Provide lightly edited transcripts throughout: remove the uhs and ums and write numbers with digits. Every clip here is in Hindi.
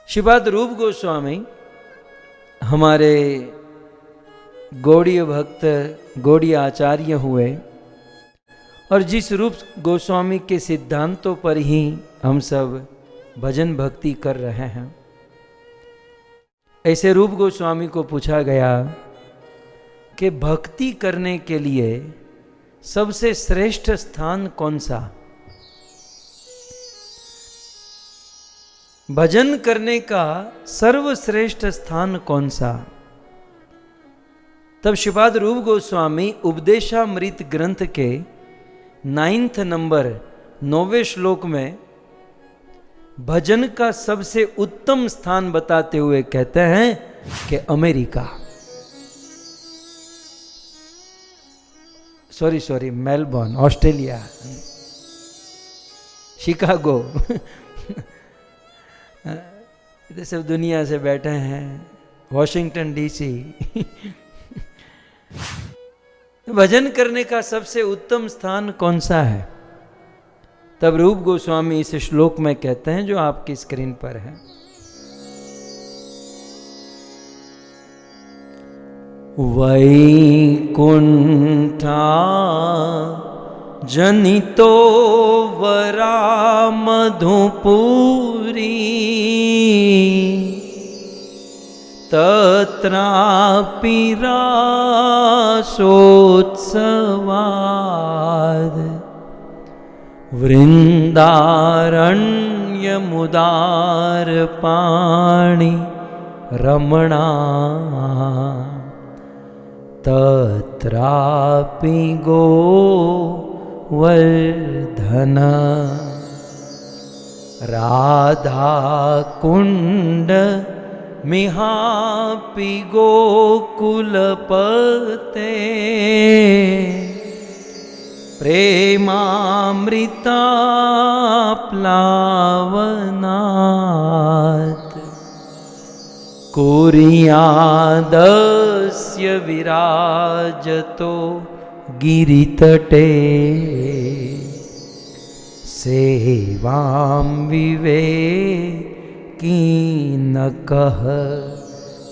श्रीपाद रूप गोस्वामी हमारे गौड़ीय भक्त गौड़ीय आचार्य हुए और जिस रूप गोस्वामी के सिद्धांतों पर ही हम सब भजन भक्ति कर रहे हैं, ऐसे रूप गोस्वामी को पूछा गया कि भक्ति करने के लिए सबसे श्रेष्ठ स्थान कौन सा, भजन करने का सर्वश्रेष्ठ स्थान कौन सा। तब श्रीपाद रूप गोस्वामी उपदेशामृत ग्रंथ के 9th नंबर 9वें श्लोक में भजन का सबसे उत्तम स्थान बताते हुए कहते हैं कि America, sorry Melbourne, Australia, Chicago इधर सब दुनिया से बैठे हैं, वॉशिंगटन डीसी भजन करने का सबसे उत्तम स्थान कौन सा है। तब रूप गोस्वामी इस श्लोक में कहते हैं जो आपकी स्क्रीन पर है, वैकुंठा जनितो वरा मधुपुरी तत्रापि रासोत्सवाद वृंदारण्यमुदार पाणि रमणा तत्रापि गोवर्धन राधा कुंड मिहापि गोकुलपते प्रेमामृता प्लावनात् कुर्यादस्य विराजतो गिरितटे सेवां विवेकिनकः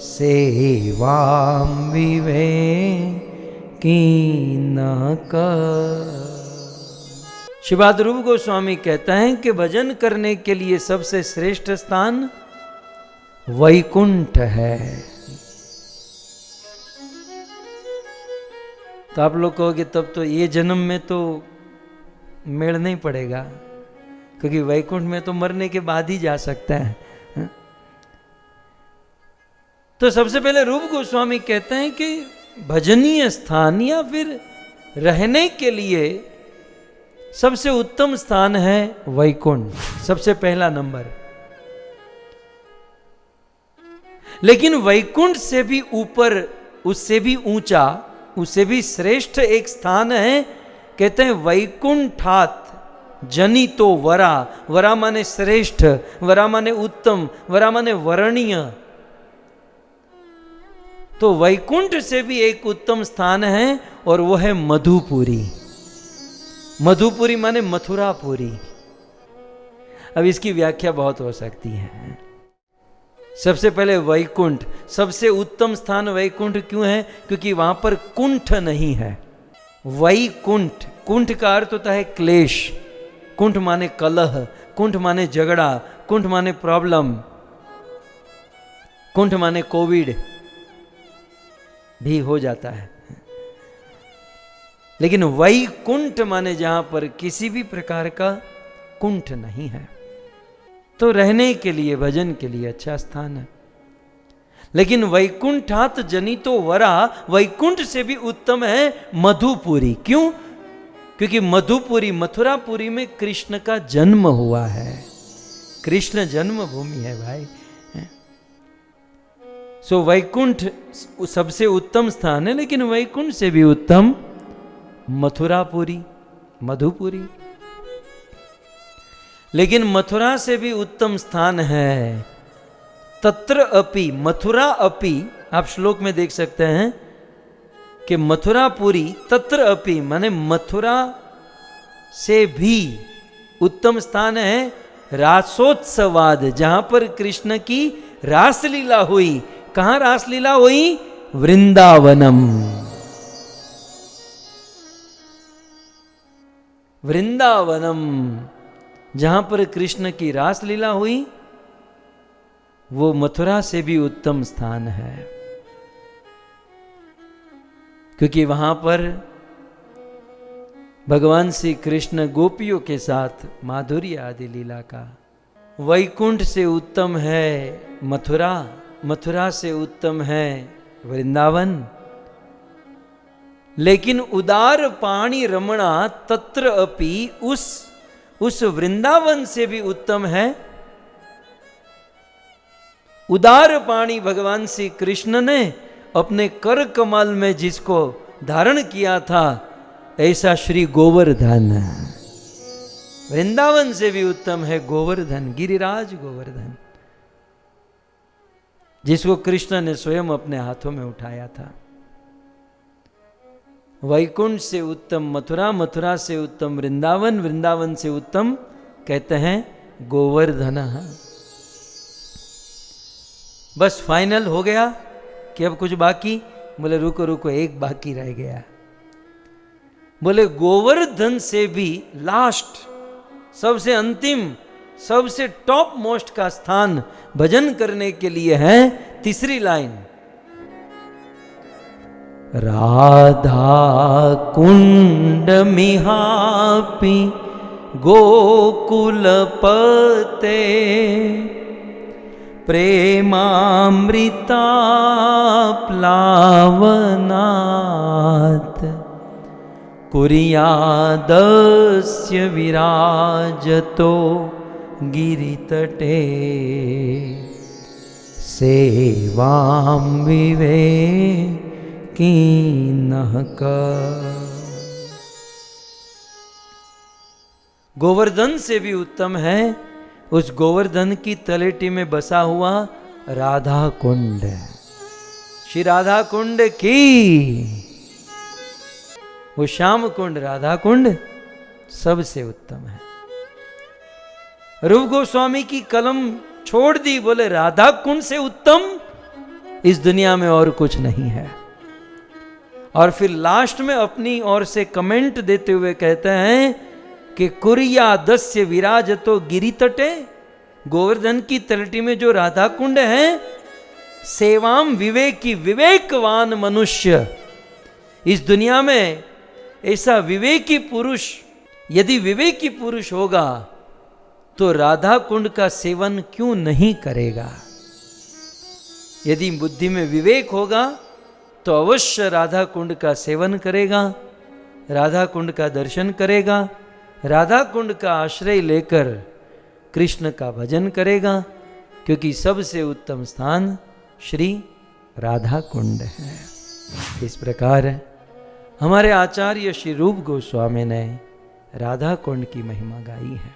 सेवां विवेकिनकः। श्रीपाद रूप गोस्वामी कहता है कि भजन करने के लिए सबसे श्रेष्ठ स्थान वैकुंठ है। तो आप लोग कहोगे तब तो ये जन्म में तो मेल नहीं पड़ेगा, क्योंकि वैकुंठ में तो मरने के बाद ही जा सकता है। तो सबसे पहले रूप गोस्वामी कहते हैं कि भजनीय स्थान या फिर रहने के लिए सबसे उत्तम स्थान है वैकुंठ, सबसे पहला नंबर। लेकिन वैकुंठ से भी ऊपर, उससे भी ऊंचा, उससे भी श्रेष्ठ एक स्थान है, कहते हैं वैकुंठात जनितो वरा। वरा माने श्रेष्ठ, वरा माने उत्तम, वरा माने वर्णीय। तो वैकुंठ से भी एक उत्तम स्थान है और वो है मधुपुरी। मधुपुरी माने मथुरापुरी। अब इसकी व्याख्या बहुत हो सकती है। सबसे पहले वैकुंठ, सबसे उत्तम स्थान वैकुंठ क्यों है? क्योंकि वहां पर कुंठ नहीं है। वैकुंठ, कुंठ का अर्थ होता है क्लेश। कुंठ माने कलह, कुंठ माने झगड़ा, कुंठ माने प्रॉब्लम, कुंठ माने कोविड भी हो जाता है। लेकिन वैकुंठ माने जहां पर किसी भी प्रकार का कुंठ नहीं है। तो रहने के लिए, भजन के लिए अच्छा स्थान है। लेकिन वैकुंठात जनितो वरा, वैकुंठ से भी उत्तम है मधुपुरी। क्यों? क्योंकि मधुपुरी, मथुरापुरी में कृष्ण का जन्म हुआ है। कृष्ण जन्मभूमि है भाई। सो वैकुंठ सबसे उत्तम स्थान है, लेकिन वैकुंठ से भी उत्तम मथुरापुरी, मधुपुरी। लेकिन मथुरा से भी उत्तम स्थान है तत्र अपि, मथुरा अपि। आप श्लोक में देख सकते हैं कि मथुरापुरी तत्र अपि माने मथुरा से भी उत्तम स्थान है रासोत्सवाद, जहां पर कृष्ण की रासलीला हुई। कहां रासलीला हुई? वृंदावनम। वृंदावनम, जहां पर कृष्ण की रासलीला हुई, वो मथुरा से भी उत्तम स्थान है, क्योंकि वहां पर भगवान श्री कृष्ण गोपियों के साथ माधुर्य आदि लीला का। वैकुंठ से उत्तम है मथुरा, मथुरा से उत्तम है वृंदावन। लेकिन उदार पाणी रमणा तत्र अपि, उस वृंदावन से भी उत्तम है। उदार पाणी भगवान श्री कृष्ण ने अपने कर कमल में जिसको धारण किया था, ऐसा श्री गोवर्धन वृंदावन से भी उत्तम है। गोवर्धन, गिरिराज गोवर्धन, जिसको कृष्ण ने स्वयं अपने हाथों में उठाया था। वैकुंठ से उत्तम मथुरा, मथुरा से उत्तम वृंदावन, वृंदावन से उत्तम कहते हैं गोवर्धन। बस फाइनल हो गया कि अब कुछ बाकी? बोले रुको रुको, एक बाकी रह गया। बोले गोवर्धन से भी लास्ट, सबसे अंतिम, सबसे टॉप मोस्ट का स्थान भजन करने के लिए है तीसरी लाइन, राधा कुंड मिहापि गोकुल पते प्रेमामृता प्लावनात् कुर्यादस्य विराजतो गिरितटे सेवां विवेकिनः कर। गोवर्धन से भी उत्तम है उस गोवर्धन की तलेटी में बसा हुआ राधा कुंड। श्री राधा कुंड की, वो श्याम कुंड राधा कुंड सबसे उत्तम है। रूप गोस्वामी की कलम छोड़ दी, बोले राधा कुंड से उत्तम इस दुनिया में और कुछ नहीं है। और फिर लास्ट में अपनी ओर से कमेंट देते हुए कहते हैं कि कुर्यादस्य विराजतो गिरितटे, गोवर्धन की तलटी में जो राधा कुंड है, सेवाम विवेकी, विवेकवान मनुष्य, इस दुनिया में ऐसा विवेकी पुरुष, यदि विवेकी पुरुष होगा तो राधा कुंड का सेवन क्यों नहीं करेगा? यदि बुद्धि में विवेक होगा तो अवश्य राधा कुंड का सेवन करेगा, राधा कुंड का दर्शन करेगा, राधा कुंड का आश्रय लेकर कृष्ण का भजन करेगा, क्योंकि सबसे उत्तम स्थान श्री राधा कुंड है। इस प्रकार हमारे आचार्य श्री रूप गोस्वामी ने राधा कुंड की महिमा गाई है।